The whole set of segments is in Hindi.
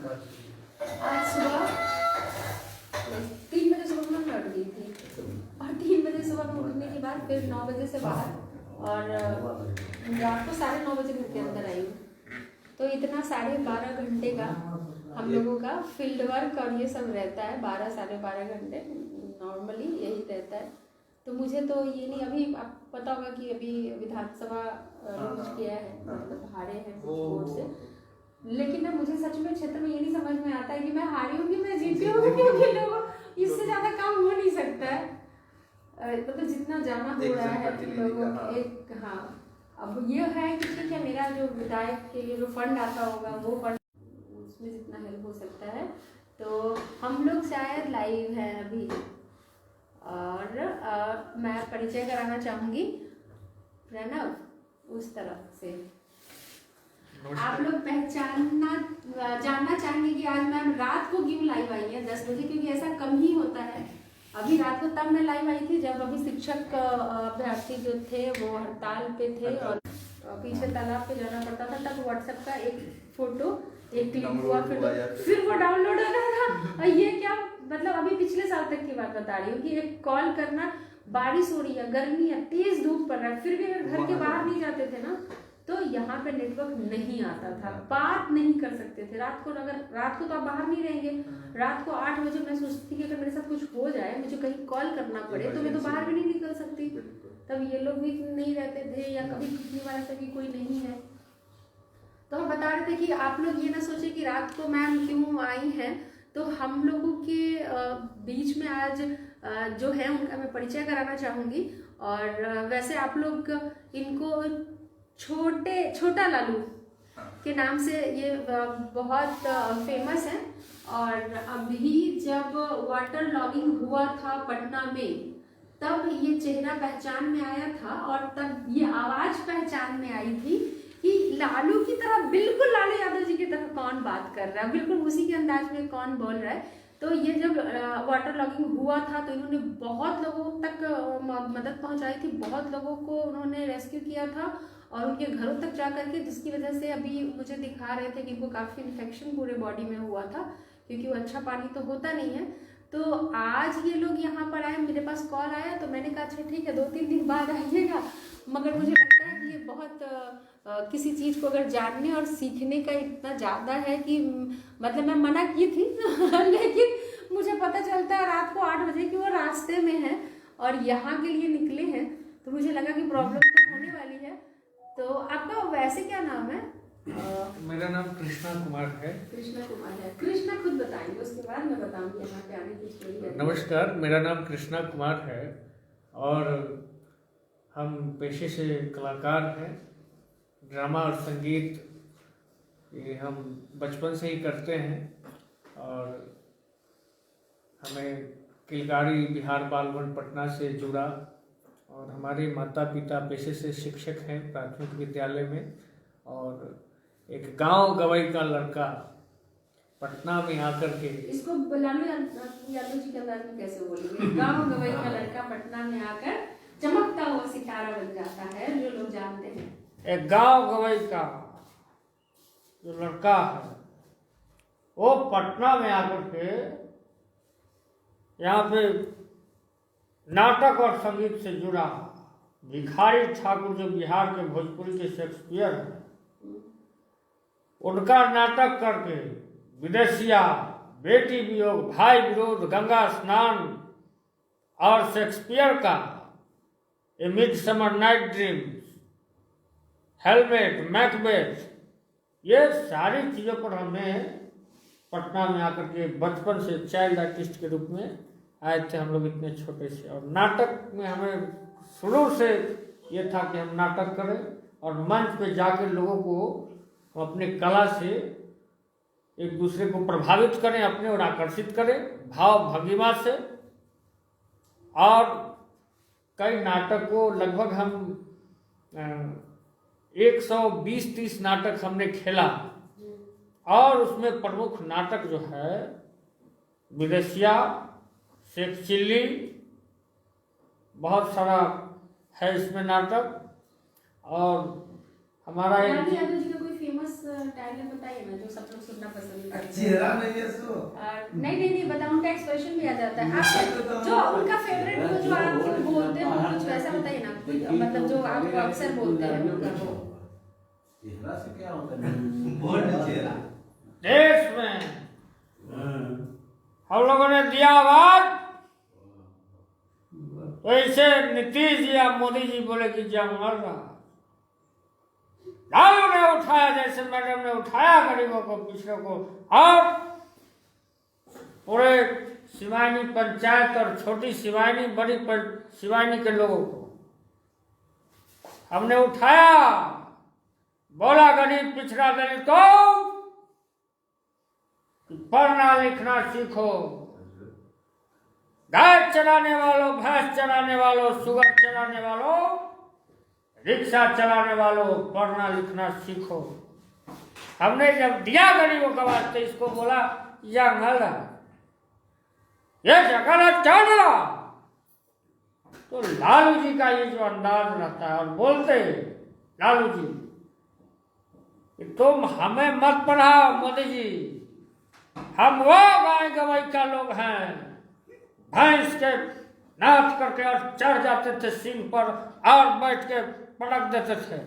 आज सुबह 3 बजे सुबह में लौट गई थी और 3 बजे सुबह में उठने के बाद फिर 9 बजे से बाहर और रात को 9:30 बजे घर के अंदर आई हूँ। तो इतना 12.5 घंटे का हम लोगों का फील्ड वर्क और ये सब रहता है। 12 साढ़े 12 घंटे नॉर्मली यही रहता है। तो मुझे तो ये नहीं, अभी आप पता होगा कि अभी विधानसभा लॉन्च किया है, मतलब हारे हैं वोट से, लेकिन ना मुझे सच में क्षेत्र में ये नहीं समझ में आता है कि मैं हारी हूँ कि मैं जीती हूँ, क्योंकि लोगों इससे ज्यादा काम हो नहीं सकता है। मतलब जितना जाना हो रहा है लोगों एक, हाँ अब ये है कि ठीक है मेरा जो विधायक के लिए जो फंड आता होगा वो फंड उसमें जितना हेल्प हो सकता है। तो हम लोग शायद लाइव हैं अभी और मैं परिचय कराना चाहूँगी प्रणव उस तरफ से। आप लोग जानना चाहेंगे कि आज मैम रात को क्यों लाइव आई है 10 बजे, क्योंकि ऐसा कम ही होता है। अभी रात को तब मैं लाइव आई थी जब अभी शिक्षक अभ्यर्थी जो थे वो हड़ताल पे थे और पीछे तालाब पे जाना पड़ता था। तब व्हाट्सएप का एक फोटो एक क्लिक हुआ, फिर वो डाउनलोड हो रहा था। और ये क्या मतलब अभी पिछले साल तक की बात बता रही हूँ कि एक कॉल करना, बारिश हो रही है, गर्मी है, तेज धूप पड़ रहा है, फिर भी अगर घर के बाहर नहीं जाते थे ना तो यहाँ पे नेटवर्क नहीं आता था, बात नहीं कर सकते थे। रात को तो आप बाहर नहीं रहेंगे, रात को 8 बजे मैं सोचती थी कि अगर मेरे साथ कुछ हो जाए, मुझे कहीं कॉल करना पड़े तो मैं तो बाहर भी नहीं निकल सकती। तब ये लोग भी नहीं रहते थे या कभी कितनी बार ऐसा भी कोई नहीं है। तो हम बता रहे थे कि आप लोग ये ना सोचे कि रात को मैम क्यों आई हैं। तो हम लोगों के बीच में आज जो है उनका मैं परिचय कराना चाहूँगी। और वैसे आप लोग इनको छोटा लालू के नाम से ये बहुत फेमस है। और अभी जब वाटर लॉगिंग हुआ था पटना में तब ये चेहरा पहचान में आया था और तब ये आवाज पहचान में आई थी कि लालू की तरह, बिल्कुल लालू यादव जी की तरह कौन बात कर रहा है, बिल्कुल उसी के अंदाज में कौन बोल रहा है। तो ये जब वाटर लॉगिंग हुआ था तो इन्होंने बहुत लोगों तक मदद पहुंचाई थी, बहुत लोगों को उन्होंने रेस्क्यू किया था और उनके घरों तक जा करके, जिसकी वजह से अभी मुझे दिखा रहे थे कि इनको काफ़ी इन्फेक्शन पूरे बॉडी में हुआ था क्योंकि वो अच्छा पानी तो होता नहीं है। तो आज ये लोग यहाँ पर आए, मेरे पास कॉल आया तो मैंने कहा अच्छा ठीक है 2-3 दिन बाद आइएगा। मगर मुझे लगता है कि ये बहुत किसी चीज़ को अगर जानने और सीखने का इतना ज़्यादा है कि मतलब मैं मना की थी लेकिन मुझे पता चलता है रात को 8 बजे कि वो रास्ते में है और यहाँ के लिए निकले हैं। तो मुझे लगा कि प्रॉब्लम तो होने वाली है। तो आपका वैसे क्या नाम है? मेरा नाम कृष्णा कुमार है। कृष्णा कुमार है। कृष्णा खुद बताएंगे, उसके बाद मैं बताऊंगी यहाँ पे आने की स्टोरी है। नमस्कार, मेरा नाम कृष्णा कुमार है और हम पेशे से कलाकार हैं। ड्रामा और संगीत ये हम बचपन से ही करते हैं और हमें किलकारी बिहार बाल भवन पटना से जुड़ा और हमारे माता पिता पेशे से शिक्षक हैं प्राथमिक विद्यालय में। और एक गांव गवई का लड़का पटना में आकर के, इसको लालू यादव जी के अंदाज में कैसे बोलेंगे? गांव गवई का लड़का पटना में आकर चमकता हुआ सितारा बन जाता है, जो लोग जानते हैं। एक गांव गवई का जो लड़का है वो पटना में आकर के यहाँ पे नाटक और संगीत से जुड़ा। भिखारी ठाकुर जो बिहार के भोजपुरी के शेक्सपियर हैं, उनका नाटक करके विदेशिया, बेटी वियोग, भाई विरोध, गंगा स्नान और शेक्सपियर का ए मिडसमर नाइट ड्रीम्स, हेलमेट, मैकबेथ, ये सारी चीज़ों पर हमें पटना में आकर के बचपन से चाइल्ड आर्टिस्ट के रूप में आए थे हम लोग इतने छोटे से। और नाटक में हमें शुरू से ये था कि हम नाटक करें और मंच पे जाकर लोगों को हम अपनी कला से एक दूसरे को प्रभावित करें, अपने और आकर्षित करें भाव भंगिमा से। और कई नाटक को लगभग हम 120-30 नाटक हमने खेला और उसमें प्रमुख नाटक जो है विदेशिया, शेख चिल्ली, बहुत सारा है इसमें नाटक। और हमारा लालू यादव जी का कोई फेमस फेमस डायलॉग बताइए ना जो सब लोग सुनना पसंद करते हैं। चेहरा नहीं है सो। नहीं बताओ, उनका एक्सप्रेशन भी आ जाता है। आप जो उनका फेवरेट वो जो आप बोलते हो कुछ वैसा बताइए ना, मतलब जो आप अक्सर बोलते हैं उनका वो। चेहरा से क्या होता है? बोल चेहरा। देश में हम लोगों ने दिया आवाज, वैसे नीतीश जी या मोदी जी बोले कि जंग मर रहा, लालू ने उठाया जैसे मैडम ने उठाया गरीबों को, पिछड़ों को, और पूरे सिवानी पंचायत और छोटी सिवानी बड़ी सिवानी के लोगों को हमने उठाया, बोला गरीब पिछड़ा दलित को पढ़ना लिखना सीखो, गाय चलाने वालों, भैंस चलाने वालों, सुगर चलाने वालों, रिक्शा चलाने वालों, पढ़ना लिखना सीखो। हमने जब दिया गरीबों का वास्ते, इसको बोला जंगल ये जंगल चल रहा, तो लालू जी का ये जो अंदाज रहता है और बोलते लालू जी कि तुम हमें मत पढ़ाओ मोदी जी, हम वो गाय गवई का लोग हैं, भैंस के नाच करके और चढ़ जाते थे सिंह पर और बैठ के पटक देते थे।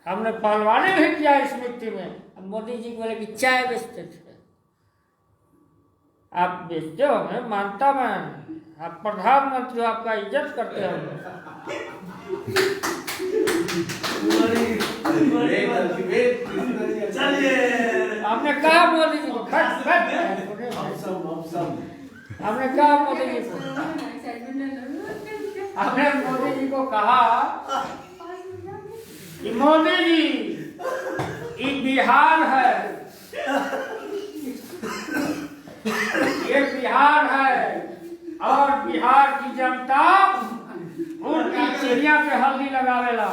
हमने पहलवानी भी किया इस मिट्टी में। मोदी जी बोले कि चाय बेचते थे। आप बेचते हो, मैं मानता मैं, आप प्रधानमंत्री हो, आपका इज्जत करते हो। हमने कहा मोदी जी को, हमने कहा मोदी जी को, हमने मोदी जी को कहा कि मोदी जी ये बिहार है, ये बिहार है और बिहार की जनता उनकी चिड़िया पे हल्दी लगावेला,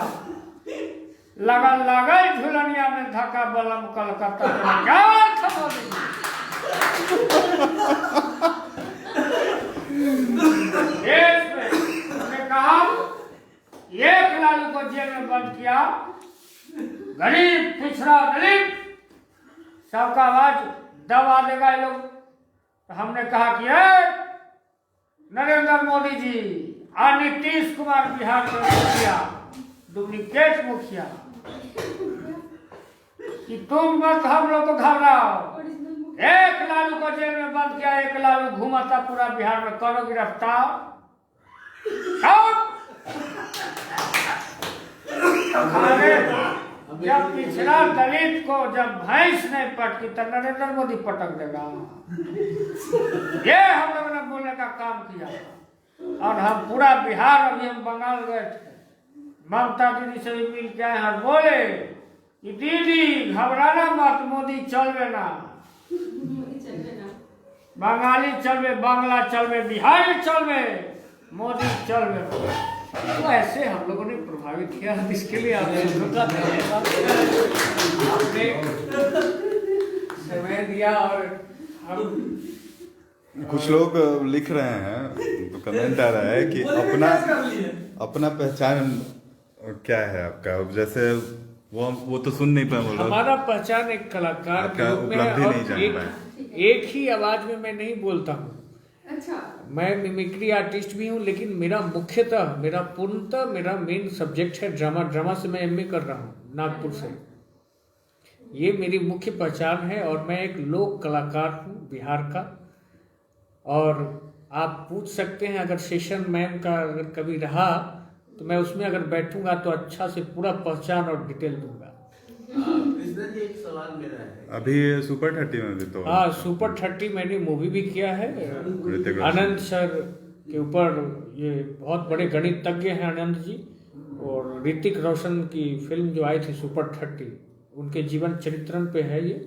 लगल लगल झुलनिया में धक्का बलम कलकत्ता क्या देश में हमने कहा एक लालू को जेल में बंद किया, गरीब पिछड़ा दलित सबका आवाज दबा देगा ये लोग। तो हमने कहा कि नरेंद्र मोदी जी और नीतीश कुमार बिहार के मुखिया, डुप्लीकेट मुखिया, कि तुम मत हम लोग को घबराओ, एक लालू को जेल में बंद किया, एक लालू घूमता पूरा बिहार में, करो गिरफ्तार। जब पिछड़ा दलित को जब भैंस नहीं पटकी तो नरेंद्र मोदी पटक देगा। ये हम लोगों ने बोलने का काम किया और हम पूरा बिहार, अभी हम बंगाल गए थे, ममता दीदी से भी मिल के आए और बोले कि दीदी घबराना मत, मोदी चलवे ना, बंगाली चलवे, बांग्ला चलवे, बिहारी चलवे, मोदी चलवे। तो ऐसे हम लोगों ने प्रभावित किया। इसके लिए आपने समय दिया और हम कुछ लोग लिख रहे हैं, तो कमेंट आ रहा है कि अपना पहचान क्या है आपका, जैसे वो तो सुन नहीं पाए। हमारा पहचान एक कलाकार के रूप में है और एक ही आवाज में मैं नहीं बोलता हूँ। अच्छा, मैं मिमिक्री आर्टिस्ट भी हूँ, लेकिन मेरा मुख्यतः, मेरा पूर्णतः, मेरा मेन सब्जेक्ट है ड्रामा। ड्रामा से मैं एमए कर रहा हूँ नागपुर से। ये मेरी मुख्य पहचान है और मैं एक लोक कलाकार हूँ बिहार का। और आप पूछ सकते हैं, अगर सेशन मैम का अगर कभी रहा तो मैं उसमें अगर बैठूंगा तो अच्छा से पूरा पहचान और डिटेल दूंगा। कृष्णा जी, एक सवाल मेरा है। अभी सुपर 30 में भी तो, हाँ, सुपर 30 मैंने मूवी भी किया है आनंद सर के ऊपर। ये बहुत बड़े गणितज्ञ हैं आनंद जी, और ऋतिक रोशन की फिल्म जो आई थी सुपर 30, उनके जीवन चरित्रन पे है ये।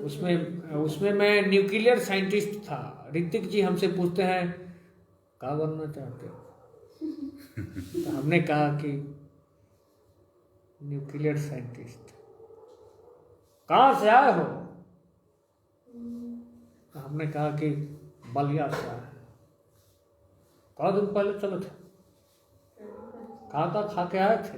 उसमें मैं न्यूक्लियर साइंटिस्ट था। ऋतिक जी हमसे पूछते हैं क्या बनना चाहते हो, तो हमने कहा कि न्यूक्लियर साइंटिस्ट। कहाँ से आए हो, तो हमने कहा कि बलिया से आए। कई दिन पहले चले थे, कहाँ खा के आए थे,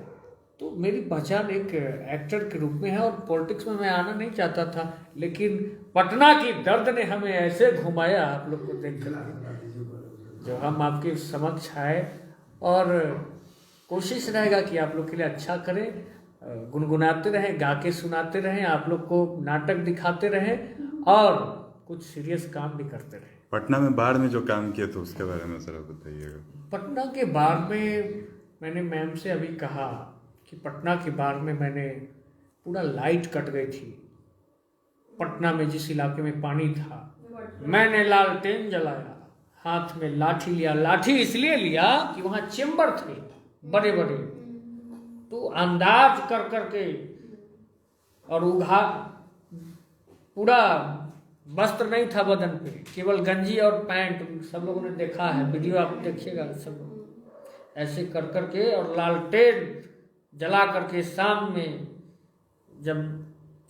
तो मेरी पहचान एक एक्टर के रूप में है, और पॉलिटिक्स में मैं आना नहीं चाहता था, लेकिन पटना की दर्द ने हमें ऐसे घुमाया आप लोग को देख कर जो हम आपके समक्ष आए, और कोशिश रहेगा कि आप लोग के लिए अच्छा करें, गुनगुनाते रहें, गा के सुनाते रहें, आप लोग को नाटक दिखाते रहें और कुछ सीरियस काम भी करते रहें। पटना में बाढ़ में जो काम किए थे उसके बारे में जरा बताइएगा। पटना के बाढ़ में मैंने मैम से अभी कहा कि पटना के बाढ़ में मैंने पूरा लाइट कट गई थी पटना में, जिस इलाके में पानी था, मैंने लालटेन जलाया, हाथ में लाठी लिया। लाठी इसलिए लिया कि वहाँ चेम्बर थे बड़े बड़े, तो अंदाज कर करके, और उघाड़ पूरा वस्त्र नहीं था बदन पे, केवल गंजी और पैंट, सब लोगों ने देखा है, वीडियो आप देखिएगा सब लोग, ऐसे कर करके और लालटेन जला करके शाम में, जब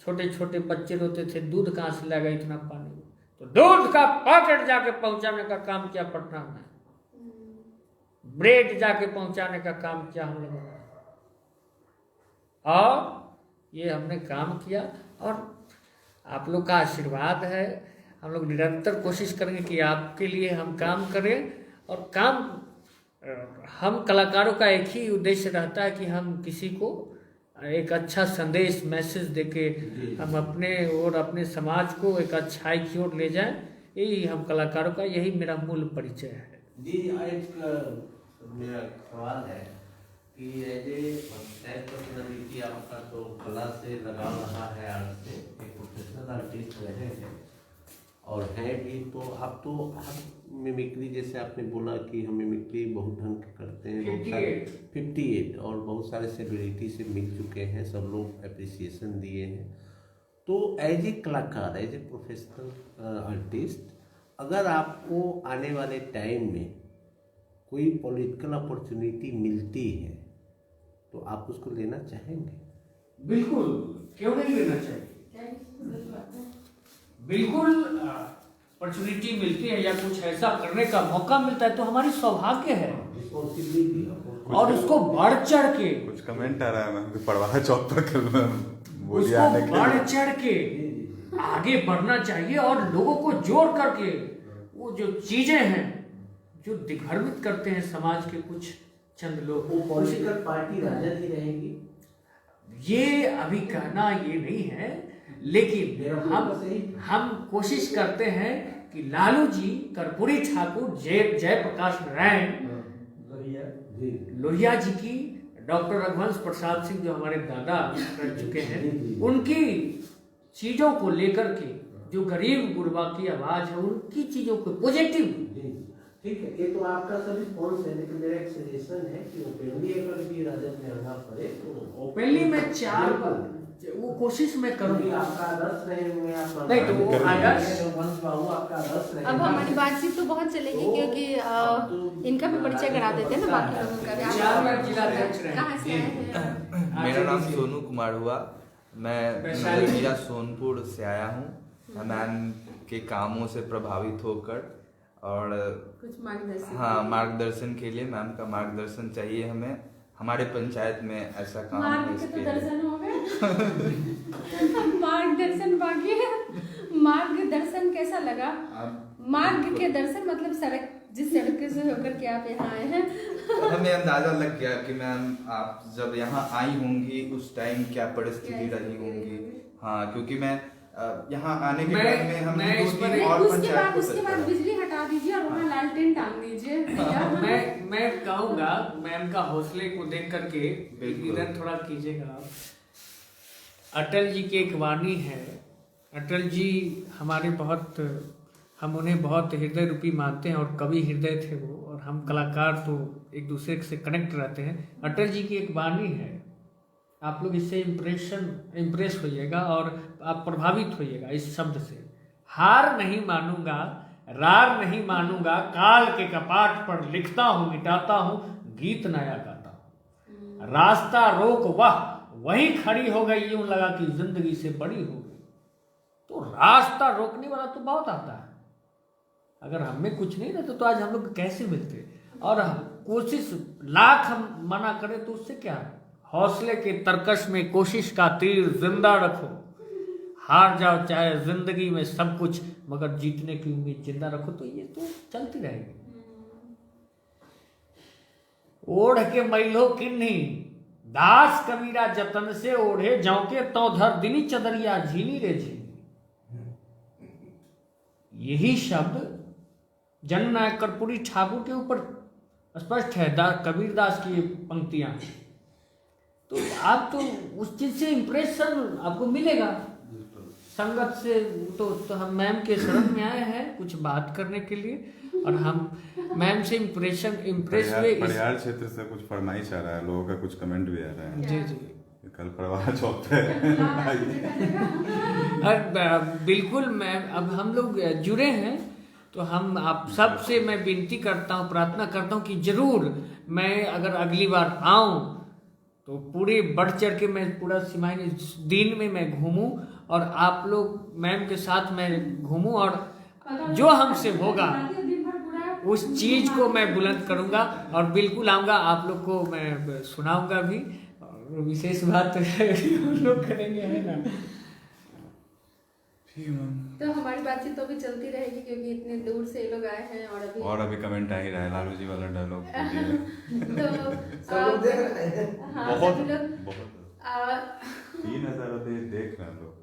छोटे छोटे बच्चे रोते थे, दूध कहाँ से लाएगा इतना पानी, तो दूध का पैकेट जाके पहुंचाने का काम किया पटना में, ब्रेड जाके पहुंचाने का काम किया हम लोगों ने, और ये हमने काम किया। और आप लोग का आशीर्वाद है, हम लोग निरंतर कोशिश करेंगे कि आपके लिए हम काम करें, और काम हम कलाकारों का एक ही उद्देश्य रहता है कि हम किसी को एक अच्छा संदेश, मैसेज देके हम अपने और अपने समाज को एक अच्छाई की ओर ले जाएं, यही हम कलाकारों का, यही मेरा मूल परिचय है। जी, एक मेरा सवाल है कि सेल्फ पर्सनालिटी आपका तो कला से लगाव रहा है, आर्ट से, एक प्रोफेशनल आर्टिस्ट रहे हैं और हैं भी, तो आप तो हर मिमिक्री, जैसे आपने बोला कि हम मिमिक्री बहुत ढंग के करते हैं, बहुत सारे 58 और बहुत सारे सेलिब्रिटी से मिल चुके हैं, सब लोग अप्रिसिएशन दिए हैं। तो एज ए कलाकार, एज ए प्रोफेशनल आर्टिस्ट, अगर आपको आने वाले टाइम में कोई पॉलिटिकल अपॉर्चुनिटी मिलती है तो आप उसको लेना चाहेंगे? बिल्कुल, क्यों नहीं लेना चाहिए, बिल्कुल। अपॉर्चुनिटी मिलती है या कुछ ऐसा करने का मौका मिलता है तो हमारी सौभाग्य है, और उसको बढ़ चढ़ के, कुछ कमेंट आ रहा है मैं पड़वा चौक पर उसको बढ़ चढ़ के आगे बढ़ना चाहिए, और लोगों को जोड़ करके वो जो चीजें हैं जो दिग्भ्रमित करते हैं समाज के कुछ चंद लोग, वो पॉलिटिकल पार्टी राजद ही रहेगी, ये अभी कहना ये नहीं है, लेकिन हम कोशिश करते हैं कि लालू जी, कर्पूरी ठाकुर, जयप्रकाश नारायण लोहिया जी की, डॉक्टर रघुवंश प्रसाद सिंह जो हमारे दादा रह चुके हैं, उनकी चीजों को लेकर के, जो गरीब गुरबा की आवाज है, उनकी चीजों को पॉजिटिव। ठीक है, ये तो आपका सभी रिस्पॉन्स है, लेकिन मेरा एक सजेशन है कि ओपनली अगर भी राजद में आना पड़े तो ओपनली में 4 बार वो कोशिश मैं करूंगा। आपका आदर्श रहे हुए, आप नहीं तो वो आदर्श, वंश बाबू आपका आदर्श रहे। अब हमारी बातचीत तो बहुत चलेगी, क्योंकि इनका भी परिचय करा देते हैं ना, बाकी लोगों का भी। 4 बार जिलाध्यक्ष रहे। कहाँ से आए हैं? मेरा नाम सोनू कुमार हुआ, मैं नदिया सोनपुर से आया हूँ, मैम के कामों से प्रभावित होकर, और कुछ मार्गदर्शन, हाँ, मार्गदर्शन के लिए मैम का मार्गदर्शन चाहिए हमें, हमारे पंचायत में ऐसा काम है, इसके लिए दर्शन हो गए मार्गदर्शन बाकी है। मार्गदर्शन कैसा लगा? मार्ग के दर्शन मतलब सड़क, जिस सड़क से होकर के आप यहाँ आए हैं तो हमें अंदाजा लग गया कि मैम आप जब यहाँ आई होंगी उस टाइम क्या परिस्थिति रही होंगी। हाँ, क्योंकि मैं यहाँ आने के बाद में हम उसके बाद बिजली हटा दीजिए और वहाँ लालटेन टांग दीजिए। मैं कहूँगा मैम का हौसले को देख करके, इधर थोड़ा कीजिएगा आप। अटल जी की एक वाणी है, अटल जी हमारे बहुत, हम उन्हें बहुत हृदय रूपी मानते हैं, और कवि हृदय थे वो, और हम कलाकार तो एक दूसरे से कनेक्ट रहते हैं। अटल जी की एक वाणी है, आप लोग इससे इम्प्रेस होइएगा और आप प्रभावित होइएगा इस शब्द से। हार नहीं मानूंगा, रार नहीं मानूंगा, काल के कपाट पर लिखता हूँ, मिटाता हूँ, गीत नया गाता हूँ। रास्ता रोक वही खड़ी हो गई, यूं लगा कि जिंदगी से बड़ी हो गई। तो रास्ता रोकने वाला तो बहुत आता है, अगर हमें कुछ नहीं रहता तो आज हम लोग कैसे मिलते। और कोशिश लाख हम मना करें तो उससे क्या हौसले के तरकश में कोशिश का तीर जिंदा रखो, हार जाओ चाहे जिंदगी में सब कुछ, मगर जीतने की उम्मीद जिंदा रखो। तो ये तो चलती रहेगी। ओढ़ के मैलो किन्ही दास कबीरा जतन से ओढ़े, जौके तो धर दिनी चदरिया झीनी रे झीनी। यही शब्द जननायक कर्पूरी ठाकुर के ऊपर स्पष्ट है, कबीरदास की पंक्तियां। तो आप तो उस चीज से इंप्रेशन आपको मिलेगा, संगत से। तो हम मैम के शरण में आए हैं कुछ बात करने के लिए, और हम मैम से इम्प्रेस हुए। परिहार क्षेत्र से कुछ फरमाइश आ रहा है, लोगों का कुछ कमेंट भी आ रहा है। जी जी, कल प्रवाह चौक पे बिल्कुल मैम, अब हम लोग जुड़े हैं तो हम आप सब से मैं विनती करता हूँ, प्रार्थना करता हूँ कि जरूर मैं अगर अगली बार आऊँ तो पूरे बढ़ चढ़ के मैं पूरा सिमाही दिन में मैं घूमूं, और आप लोग मैम के साथ मैं घूमूं, और जो हमसे होगा उस चीज को मैं बुलंद करूंगा, और बिल्कुल आऊंगा, आप लोग को मैं सुनाऊंगा भी। और विशेष बात हम लोग करेंगे, है ना। तो हमारी बातचीत तो भी चलती रहेगी, क्योंकि इतने दूर से ये लोग आए हैं। और अभी कमेंट आ ही रहा है, लालू जी वाला डायलॉग तो बहुत बहुत 3000 अभी देख रहे हैं लोग,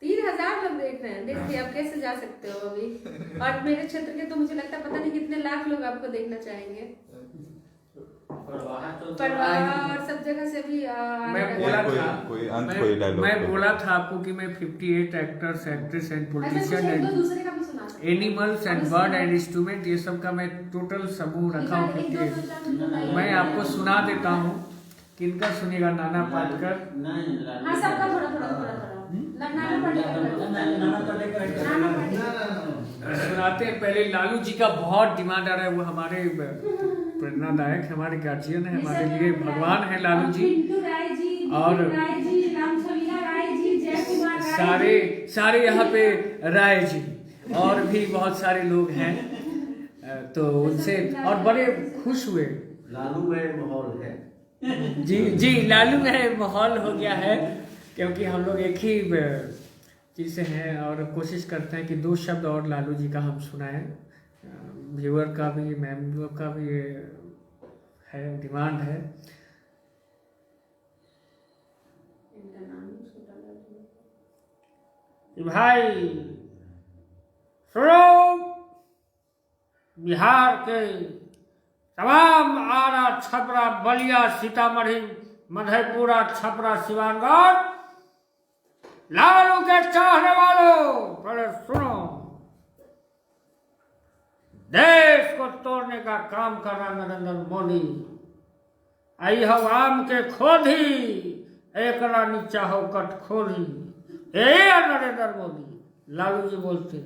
3000 लोग देख रहे हैं। देखिए आप कैसे जा सकते हो अभी। और मेरे क्षेत्र के तो मुझे लगता है पता नहीं कितने लाख लोग आपको देखना चाहेंगे। परिवार और सब जगह से भी मैं बोला था, मैं बोला था आपको कि मैं 58 actors, actress and politician and animals and bird and instrument, ये सब का मैं टोटल समूह रखा हूँ 58। मैं आपको सुना देता हूँ, किनका सुनेगा? नाना पाटकर। सुनाते हैं। पहले लालू जी का बहुत डिमांड आ रहा है, वो हमारे प्रेरणादायक, हमारे गार्जियन है, हमारे लिए भगवान है लालू जी। और सारे यहाँ पे राय जी और भी बहुत सारे लोग हैं, तो उनसे और बड़े खुश हुए। लालू में माहौल है। जी लालू में माहौल हो गया है, क्योंकि हम लोग एक ही चीज़ से हैं, और कोशिश करते हैं कि 2 शब्द और लालू जी का हम सुनाएं। व्यूअर का भी, मैम का भी है, डिमांड है। भाई सुनो, बिहार के तमाम आरा, छपरा, बलिया, सीतामढ़ी, मधेपुरा, छपरा, सिवानगढ़, लालू के चाहने वालों, पहले सुनो। देश को तोड़ने का काम कर रहा नरेंद्र मोदी। आई हो आम के खोधी, एक रानी चाहो कट खोधी। नरेंद्र मोदी, लालू जी बोलते।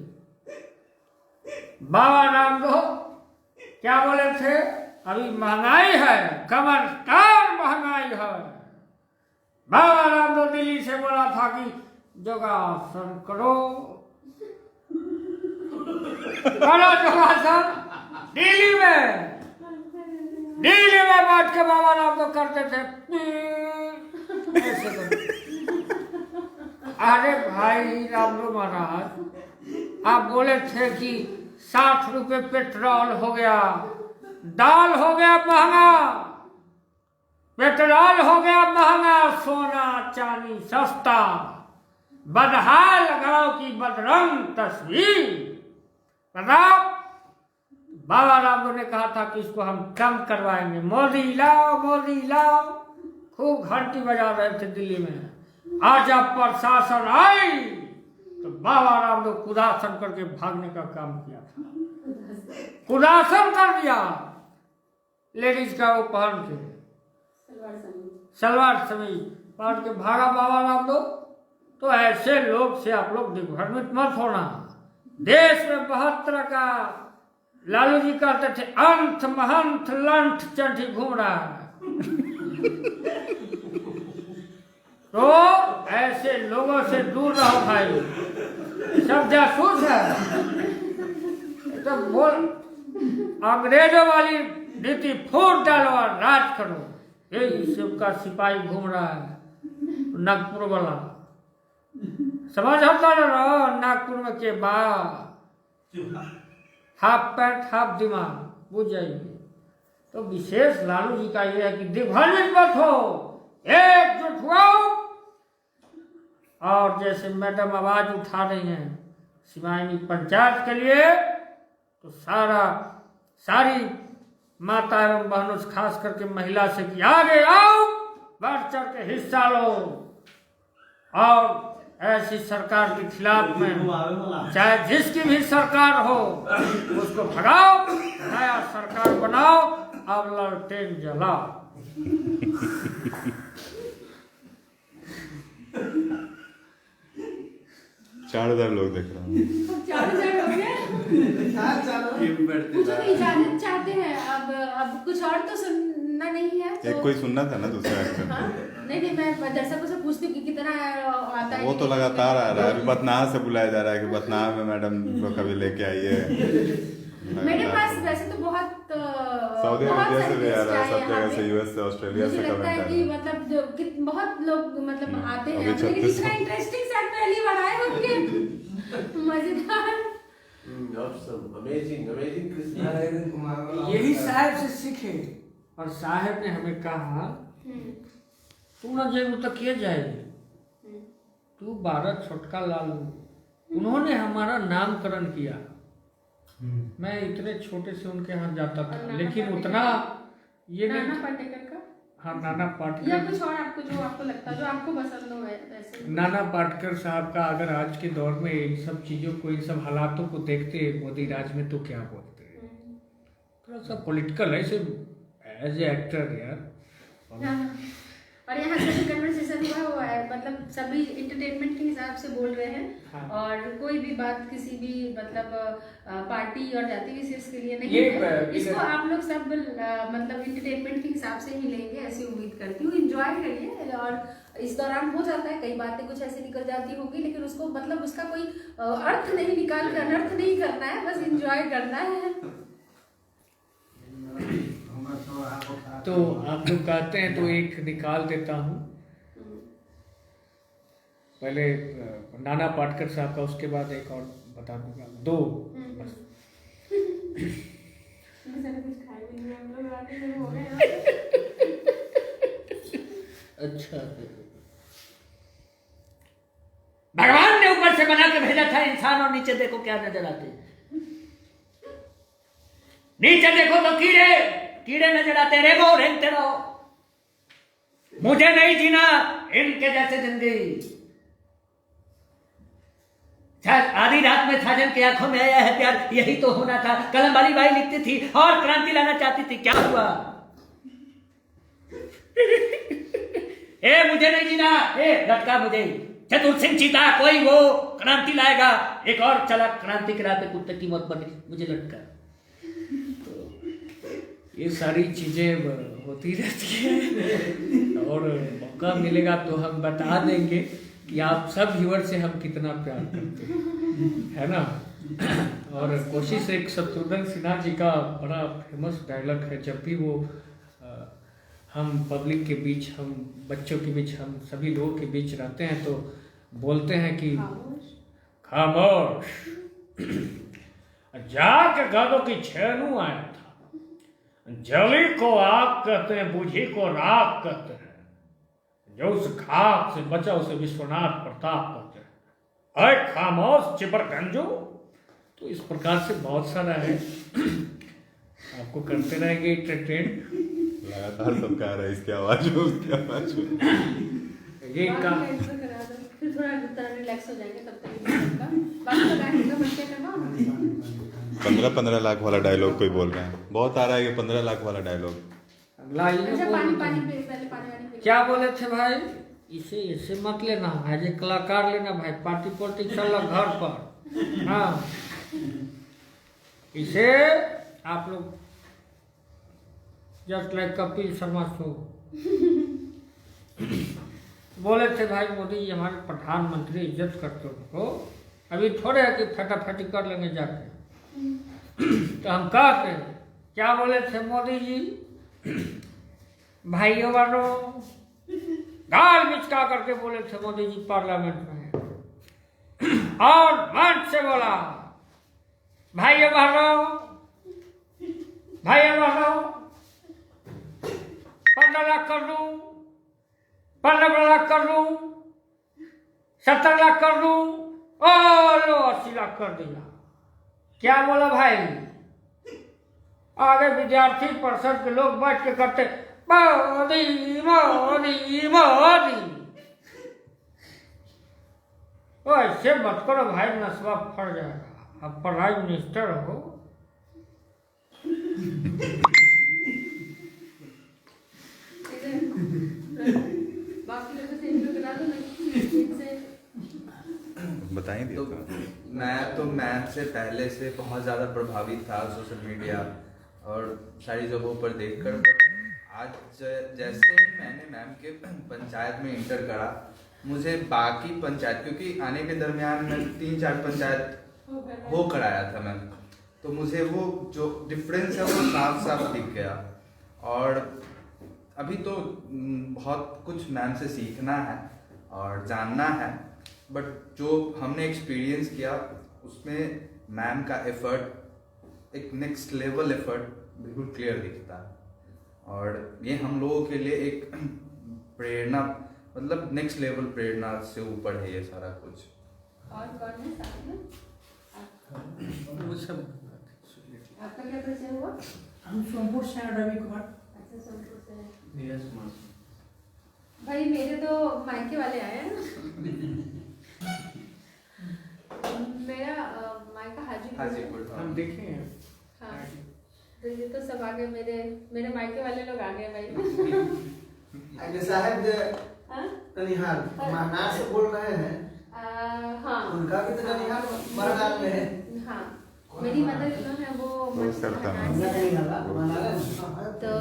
बाबा रामदेव क्या बोले थे? अभी महंगाई है, कमरदार महंगाई है। बाबा रामदेव दिल्ली से बोला था कि योगासन करो, करो योगासन। दिल्ली में बैठ के बाबा रामदेव करते थे ऐसे करो। अरे भाई रामदेव महाराज, आप बोले थे कि 60 रुपए पेट्रोल हो गया, दाल हो गया महंगा, पेट्रोल हो गया महंगा, सोना चांदी सस्ता, बदहाल गांव की बदरंग तस्वीर। बताओ, बाबा रामदेव ने कहा था कि इसको हम कम करवाएंगे। मोदी लाओ, मोदी लाओ, खूब घंटी बजा रहे थे दिल्ली में। आज जब प्रशासन आई तो बाबा रामदेव कुदासन करके भागने का काम किया था। कुदासन कर दिया, लेडीज का वो पहन के सलवार समीज पहन के भागा बाबा रामदेव। तो ऐसे लोग से आप लोग दिग्भ्रमित मत होना। देश में 72 का लालू जी कहते थे अंत महंत लंठ चंठी घूम रहा है। तो ऐसे लोगों से दूर रहो भाई, सब जासूस है। तो बोल अंग्रेजों वाली नीति फूट डालो और राज करो। यही सबका सिपाही घूम रहा है नागपुर वाला, समझ आता ना नागपुर में के बा हाफ पैंट हाफ दिमाग, बुझ जाइए। तो विशेष लालू जी का यह है कि दिग्भ्रमित मत हो, एकजुट हुओ। और जैसे मैडम आवाज उठा रही हैं सिवानी पंचायत के लिए, तो सारी माता एवं बहनों से खास करके महिला से कि आगे आओ, बढ़ चढ़ के हिस्सा लो और ऐसी सरकार के खिलाफ में चाहे जिसकी भी सरकार हो उसको भगाओ, नया सरकार बनाओ, अब ललटेन जलाओ। चार हजार लोग देख रहे हैं। 4000 हो गए। कुछ तो इजाजत चाहते हैं, अब कुछ और तो सुनना नहीं है तो... एक कोई सुनना था ना दूसरा एक्टर। हाँ? नहीं मैं दर्शकों से पूछती हूँ कि कितना आता है। वो तो लगातार आ रहा है, अभी बतनाहा से बुलाया जा रहा है कि बतनाहा में मैडम को कभी लेके आइए। मेरे पास वैसे तो बहुत सऊदी अरबिया से भी आ रहा है, सब जगह से, यूएस से, ऑस्ट्रेलिया से मुझे लगता है कि मतलब बहुत लोग मतलब आते हैं, लेकिन इतना इंटरेस्टिंग सेट पहली बार आए होंगे। मजेदार, अमेजिंग कृष्णा। यही साहब से सीखे, और साहब ने हमें कहा तू न जेबू तक ये जाएगी, तू 12 छोटका लालू। उन्होंने हमारा नामकरण किया। मैं इतने छोटे से उनके यहाँ जाता था, लेकिन उतना ये नाना पाटेकर का, हाँ नाना पाटेकर या कुछ और आपको जो आपको लगता है, जो आपको पसंद हो वैसे। नाना पाटेकर साहब का अगर आज के दौर में इन सब चीज़ों को, इन सब हालातों को देखते मोदी राज में, तो क्या बोलते हैं, थोड़ा सा पॉलिटिकल है एज ए एक्टर यार। और यहाँ से कन्वर्सेशन हुआ है, मतलब सभी इंटरटेनमेंट के हिसाब से बोल रहे हैं। हाँ। और कोई भी बात किसी भी मतलब पार्टी और जाति विशेष के लिए नहीं ये है। इसको आप लोग सब मतलब इंटरटेनमेंट के हिसाब से ही लेंगे, ऐसी उम्मीद करती हूँ। एंजॉय करिए, और इस दौरान हो जाता है कई बातें कुछ ऐसे निकल जाती होगी, लेकिन उसको मतलब उसका कोई अर्थ नहीं निकाल कर अनर्थ नहीं करना है, बस एंजॉय करना है। तो आप लोग कहते हैं तो एक निकाल देता हूँ। पहले नाना पाटेकर साहब का, उसके बाद एक और बता दूंगा, 2 बस। अच्छा, भगवान ने ऊपर से बना के भेजा था इंसान, और नीचे देखो क्या नजर आते, नीचे देखो तो कीड़े नजर आते। रेंगते रहो, मुझे नहीं जीना इनके जैसे जिंदगी। आधी रात में साजन की आंखों में आया है प्यार, यही तो होना था। कलम वाली बाई लिखती थी और क्रांति लाना चाहती थी, क्या हुआ? ए मुझे नहीं जीना, ए लटका मुझे चतुर सिंह चीता, कोई वो क्रांति लाएगा। एक और चला क्रांति के राह पे, कुत्ते की मौत बनी, मुझे लटका। ये सारी चीजें होती रहती है, और मौका मिलेगा तो हम बता देंगे कि आप सब व्यूअर से हम कितना प्यार करते हैं, है ना। और कोशिश, एक शत्रुघ्न सिन्हा जी का बड़ा फेमस डायलॉग है, जब भी वो हम पब्लिक के बीच, हम बच्चों के बीच, हम सभी लोगों के बीच रहते हैं, तो बोलते हैं कि खामोश जाके गालों की छेनू आया था, जली को आग कहते हैं, बूझी को राख कहते हैं, जो उस खाक से बचा उसे विश्वनाथ प्रताप कहते हैं। अरे खामोश चिपर गंजू। तो इस प्रकार से बहुत सारा है, आपको करते रहेंगे एंटरटेन। लगातार सब कह रहे हैं इसकी आवाज में, उसकी आवाज में। ये का फिर थोड़ा रिलैक्स हो जाएंगे, तब तक बाकी लगाएंगे बच्चे करना। 15 लाख वाला डायलॉग कोई बोल रहे हैं, बहुत आ रहा है ये 15 लाख वाला डायलॉग। अच्छा, पानी पहले पानी क्या बोले थे भाई? इसे मत लेना, एज ए कलाकार लेना भाई, पार्टी पॉलिटिक्स चल घर पर। हाँ, इसे आप लोग just like Kapil Sharma show बोले थे भाई, मोदी जी हमारे प्रधानमंत्री, इज्जत करते हो। अभी थोड़े है कि फटाफटी कर लेंगे जाके। तो हम कहते हैं, क्या बोले थे मोदी जी? भाइयों बहनों, गाल मिचका करके बोले थे मोदी जी पार्लियामेंट में, और मंच से बोला, भाइयों बहनों, 15 लाख कर दूं, 15 लाख कर दूं, 70 लाख कर दूं, और लो 80 लाख कर दिया। क्या बोला भाई? आगे विद्यार्थी परिषद के लोग बैठ के करते मोदी मोदी मोदी। ओ ऐसे मत करो भाई, नस्वा फट जाएगा। अब प्राइम मिनिस्टर हो। बाकी लोगों से इंट्रो करा दो ना, इनसे। बताएं तो मैं मैम से पहले से बहुत ज़्यादा प्रभावित था सोशल मीडिया और सारी जगहों पर देखकर। आज जैसे ही मैंने मैम के पंचायत में इंटर करा, मुझे बाकी पंचायत, क्योंकि आने के दरमियान में 3-4 पंचायत हो कर आया था मैम, तो मुझे वो जो डिफरेंस है वो साफ साफ दिख गया। और अभी तो बहुत कुछ मैम से सीखना है और जानना है, बट जो हमने एक्सपीरियंस किया उसमें मैम का एफर्ट, एक नेक्स्ट लेवल एफर्ट बिल्कुल क्लियर दिखता है। और ये हम लोगों के लिए एक प्रेरणा, मतलब नेक्स्ट लेवल प्रेरणा से ऊपर है ये सारा कुछ। और कौन है साथ में? आपका क्या परिचय हुआ? हम सोनपुर से हैं, रवि कुमार। अच्छा, सोनपुर से है। भाई मेरे तो मायके वाले आए हैं ना। मेरा मायका हाजीपुर था। हम देखे हैं। हाँ, तो ये तो सब आ गए, मेरे मायके वाले लोग आ गए भाई। आगे साहब हाँ? कनिहार महानार से बोल रहे हैं। हाँ, उनका भी तो कनिहार महानार में है। हाँ, मेरी मदर जो है वो करता है। उनका कनिहार महानार है। तो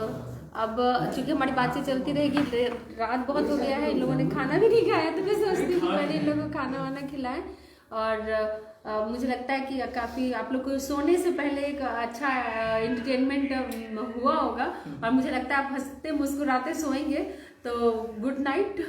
अब चूंकि हमारी बातचीत चलती रहेगी, रात बहुत हो गया है, इन लोगों ने खाना भी नहीं खाया, तो मैं सोचती हूँ कि मैंने इन लोगों को खाना वाना खिलाएं। और मुझे लगता है कि काफ़ी आप लोग को सोने से पहले एक अच्छा एंटरटेनमेंट हुआ होगा, और मुझे लगता है आप हंसते मुस्कुराते सोएंगे। तो गुड नाइट।